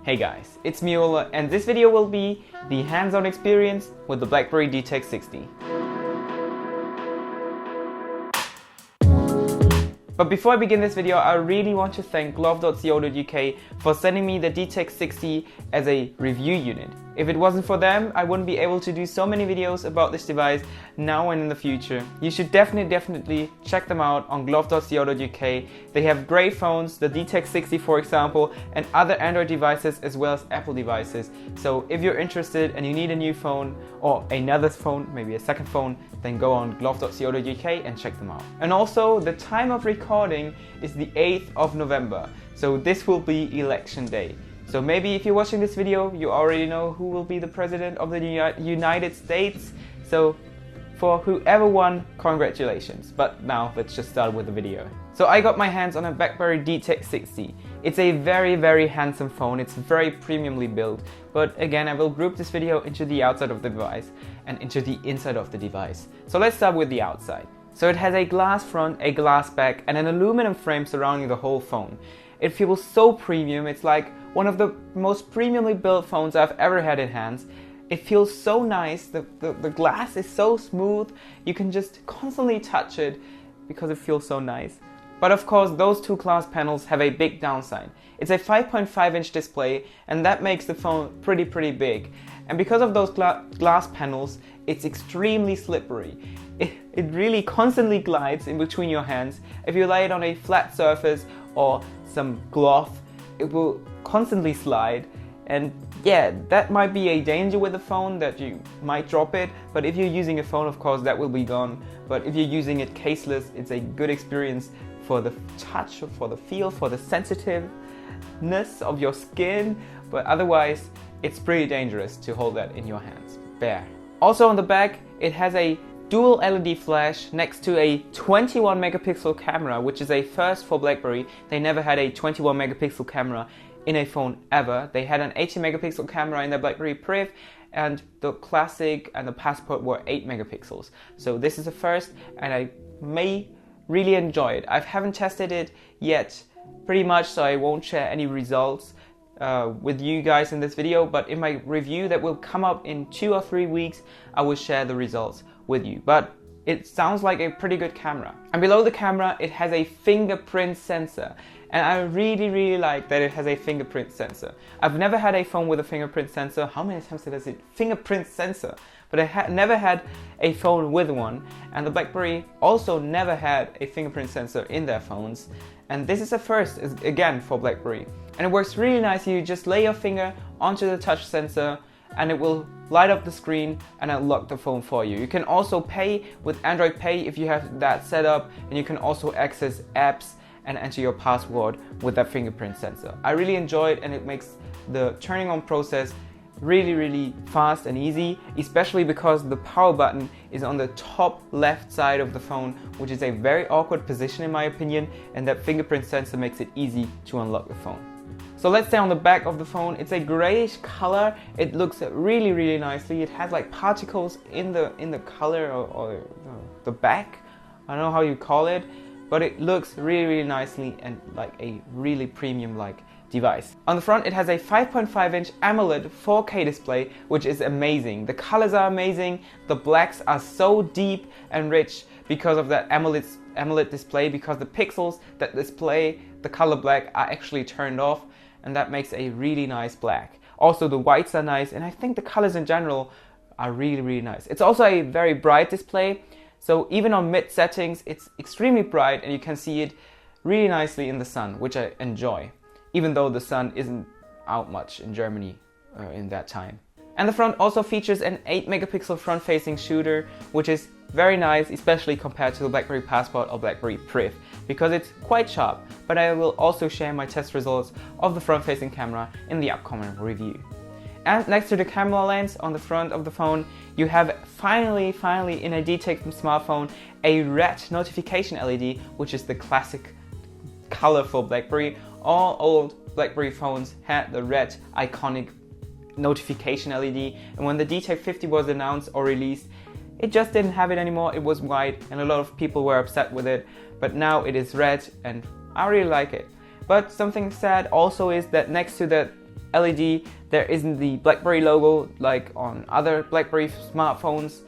Hey guys, it's me Ola, and this video will be the hands-on experience with the BlackBerry DTEK60. But before I begin this video, I really want to thank glove.co.uk for sending me the DTEK60 as a review unit. If it wasn't for them, I wouldn't be able to do so many videos about this device now and in the future. You should definitely check them out on glove.co.uk. They have great phones, the DTEK60 for example, and other Android devices as well as Apple devices. So if you're interested and you need a new phone or another phone, maybe a second phone, then go on glove.co.uk and check them out. And also, the time of recording is the 8th of November, so this will be election day. So maybe if you're watching this video, you already know who will be the president of the United States. So for whoever won, congratulations. But now let's just start with the video. So I got my hands on a BlackBerry DTEK60. It's a very handsome phone. It's very premiumly built. But again, I will group this video into the outside of the device and into the inside of the device. So let's start with the outside. So it has a glass front, a glass back, and an aluminum frame surrounding the whole phone. It feels so premium. It's like one of the most premiumly built phones I've ever had in hands. It feels so nice. The glass is so smooth. You can just constantly touch it because it feels so nice. But of course, those two glass panels have a big downside. It's a 5.5-inch display, and that makes the phone pretty big. And because of those glass panels, it's extremely slippery. It really constantly glides in between your hands. If you lay it on a flat surface or some cloth, it will constantly slide. And yeah, that might be a danger with the phone, that you might drop it. But if you're using a phone, of course, that will be gone. But if you're using it caseless, it's a good experience for the touch, for the feel, for the sensitiveness of your skin. But otherwise, it's pretty dangerous to hold that in your hands bare. Also on the back, it has a dual LED flash next to a 21 megapixel camera, which is a first for BlackBerry. They never had a 21 megapixel camera in a phone ever. They had an 80 megapixel camera in the BlackBerry Priv, and the Classic and the Passport were 8 megapixels. So this is a first, and I may really enjoy it. I haven't tested it yet pretty much, so I won't share any results with you guys in this video, but in my review that will come up in 2 or 3 weeks, I will share the results with you. But it sounds like a pretty good camera. And below the camera, it has a fingerprint sensor. And I really like that it has a fingerprint sensor. I've never had a phone with a fingerprint sensor. How many times did I say fingerprint sensor? But I never had a phone with one. And the BlackBerry also never had a fingerprint sensor in their phones. And this is a first, again, for BlackBerry. And it works really nicely. You just lay your finger onto the touch sensor and it will light up the screen and unlock the phone for you. You can also pay with Android Pay if you have that set up, and you can also access apps and enter your password with that fingerprint sensor. I really enjoy it, and it makes the turning on process really fast and easy, especially because the power button is on the top left side of the phone, which is a very awkward position in my opinion, and that fingerprint sensor makes it easy to unlock the phone. So let's stay on the back of the phone. It's a grayish color. It looks really nicely. It has like particles in the color or the back. I don't know how you call it, but it looks really nicely and like a really premium like device. On the front, it has a 5.5-inch AMOLED 4K display, which is amazing. The colors are amazing. The blacks are so deep and rich because of that AMOLED display, because the pixels that display the color black are actually turned off, and that makes a really nice black. Also, the whites are nice, and I think the colors in general are really nice. It's also a very bright display, so even on mid settings, it's extremely bright, and you can see it really nicely in the sun, which I enjoy, even though the sun isn't out much in Germany in that time. And the front also features an 8 megapixel front-facing shooter, which is very nice, especially compared to the BlackBerry Passport or BlackBerry Priv, because it's quite sharp. But I will also share my test results of the front-facing camera in the upcoming review. And next to the camera lens on the front of the phone, you have finally in a DTEK smartphone, a red notification LED, which is the classic color for BlackBerry. All old BlackBerry phones had the red iconic notification LED, and when the DTEK50 was announced or released, it just didn't have it anymore. It was white, and a lot of people were upset with it, but now it is red and I really like it. But something sad also is that next to that LED. There isn't the BlackBerry logo like on other BlackBerry smartphones,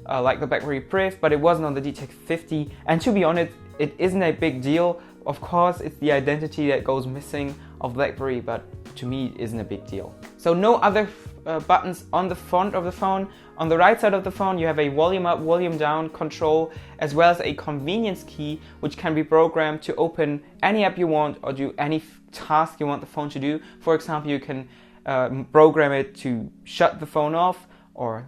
like the BlackBerry Priv, but it wasn't on the DTEK60. And to be honest, it isn't a big deal. Of course, it's the identity that goes missing of BlackBerry, but to me it isn't a big deal. So no other buttons on the front of the phone. On the right side of the phone you have a volume up, volume down control, as well as a convenience key which can be programmed to open any app you want or do any task you want the phone to do. For example, you can program it to shut the phone off or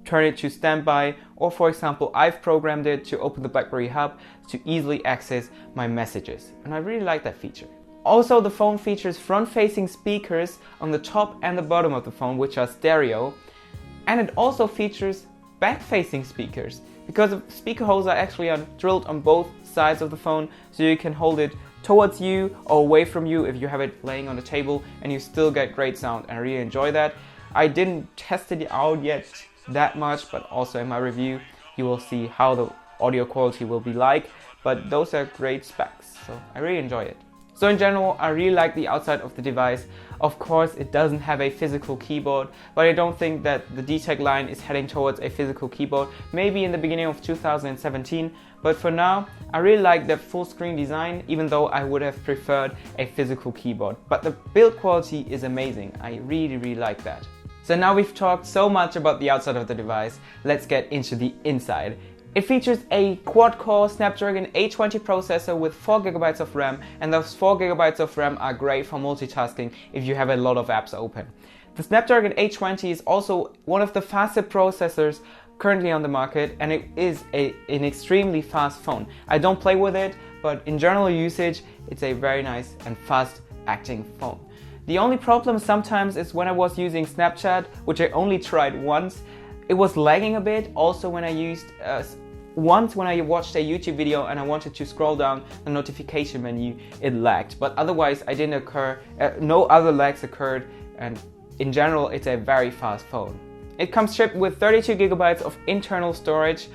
turn it to standby, or for example I've programmed it to open the BlackBerry Hub to easily access my messages, and I really like that feature. Also, the phone features front-facing speakers on the top and the bottom of the phone, which are stereo, and it also features back-facing speakers because the speaker holes are actually drilled on both sides of the phone, so you can hold it towards you or away from you if you have it laying on the table, and you still get great sound, and I really enjoy that. I didn't test it out yet that much, but also in my review you will see how the audio quality will be like, but those are great specs, so I really enjoy it. So in general, I really like the outside of the device. Of course, it doesn't have a physical keyboard, but I don't think that the DTEK line is heading towards a physical keyboard, maybe in the beginning of 2017, but for now, I really like the full screen design, even though I would have preferred a physical keyboard. But the build quality is amazing. I really like that. So now we've talked so much about the outside of the device, let's get into the inside. It features a quad-core Snapdragon 820 processor with 4GB of RAM, and those 4GB of RAM are great for multitasking if you have a lot of apps open. The Snapdragon 820 is also one of the fastest processors currently on the market, and it is an extremely fast phone. I don't play with it, but in general usage, it's a very nice and fast acting phone. The only problem sometimes is when I was using Snapchat, which I only tried once, it was lagging a bit. Also when I used once when I watched a YouTube video and I wanted to scroll down the notification menu, it lagged, but otherwise I didn't no other lags occurred, and in general it's a very fast phone. It comes shipped with 32GB of internal storage,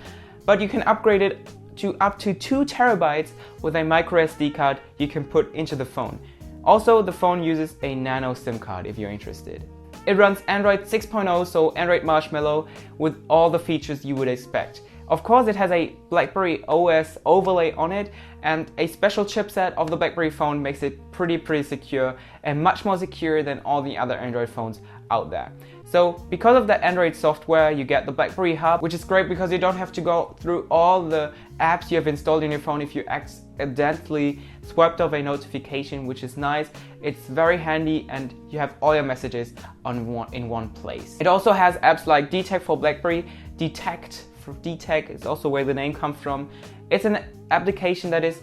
but you can upgrade it to up to 2 TB with a micro SD card you can put into the phone. Also, the phone uses a nano SIM card if you're interested. It runs Android 6.0, so Android Marshmallow, with all the features you would expect. Of course, it has a BlackBerry OS overlay on it, and a special chipset of the BlackBerry phone makes it pretty secure, and much more secure than all the other Android phones out there. So because of that Android software, you get the BlackBerry Hub, which is great because you don't have to go through all the apps you have installed in your phone if you accidentally swiped off a notification, which is nice. It's very handy, and you have all your messages in one place. It also has apps like DTEK for BlackBerry, Detect for DTEK is also where the name comes from. It's an application that is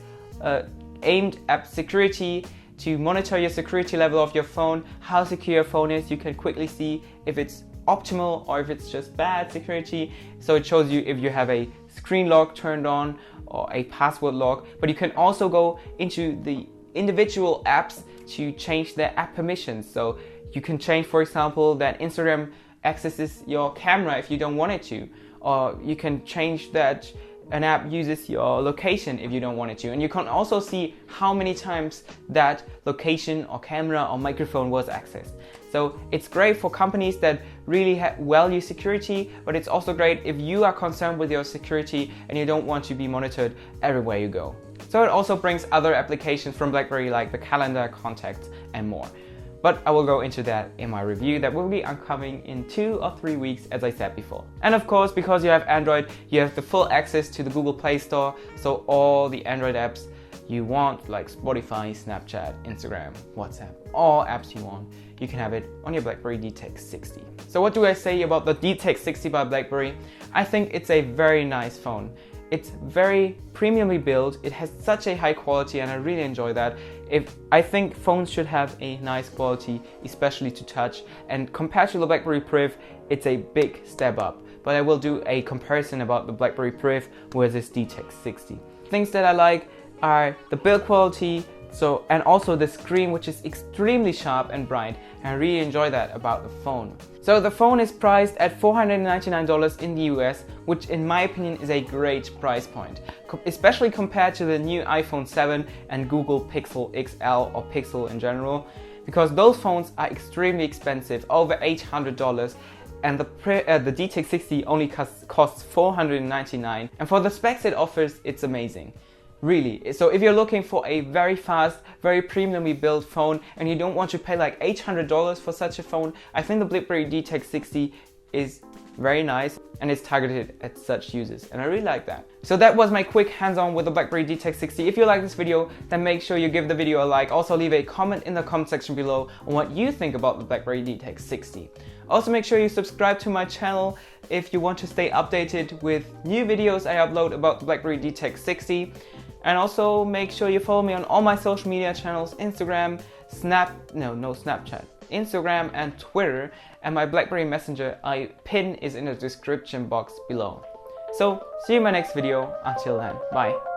aimed at security, to monitor your security level of your phone, how secure your phone is. You can quickly see if it's optimal or if it's just bad security. So it shows you if you have a screen lock turned on or a password lock, but you can also go into the individual apps to change their app permissions. So you can change, for example, that Instagram accesses your camera if you don't want it to, or you can change that an app uses your location if you don't want it to, and you can also see how many times that location or camera or microphone was accessed. So it's great for companies that really value security, but it's also great if you are concerned with your security and you don't want to be monitored everywhere you go. So it also brings other applications from BlackBerry like the calendar, contacts and more. But I will go into that in my review that will be upcoming in 2 or 3 weeks, as I said before. And of course, because you have Android, you have the full access to the Google Play Store, so all the Android apps you want, like Spotify, Snapchat, Instagram, WhatsApp, all apps you want, you can have it on your BlackBerry DTEK60. So what do I say about the DTEK60 by BlackBerry? I think it's a very nice phone. It's very premiumly built, it has such a high quality, and I really enjoy that. I think phones should have a nice quality, especially to touch, and compared to the BlackBerry Priv, it's a big step up. But I will do a comparison about the BlackBerry Priv versus DTEK60. Things that I like are the build quality, and also the screen, which is extremely sharp and bright, and I really enjoy that about the phone. So the phone is priced at $499 in the US, which in my opinion is a great price point, especially compared to the new iPhone 7 and Google Pixel XL or Pixel in general. because those phones are extremely expensive, over $800, and the DTEK60 only costs $499, and for the specs it offers, it's amazing. Really. So if you're looking for a very fast, very premiumly built phone and you don't want to pay like $800 for such a phone, I think the BlackBerry DTEK60 is very nice and it's targeted at such users, and I really like that. So that was my quick hands-on with the BlackBerry DTEK60. If you like this video, then make sure you give the video a like. Also leave a comment in the comment section below on what you think about the BlackBerry DTEK60. Also make sure you subscribe to my channel if you want to stay updated with new videos I upload about the BlackBerry DTEK60. And also make sure you follow me on all my social media channels, Instagram, Snapchat, Instagram and Twitter, and my BlackBerry Messenger pin is in the description box below. So see you in my next video. Until then, bye.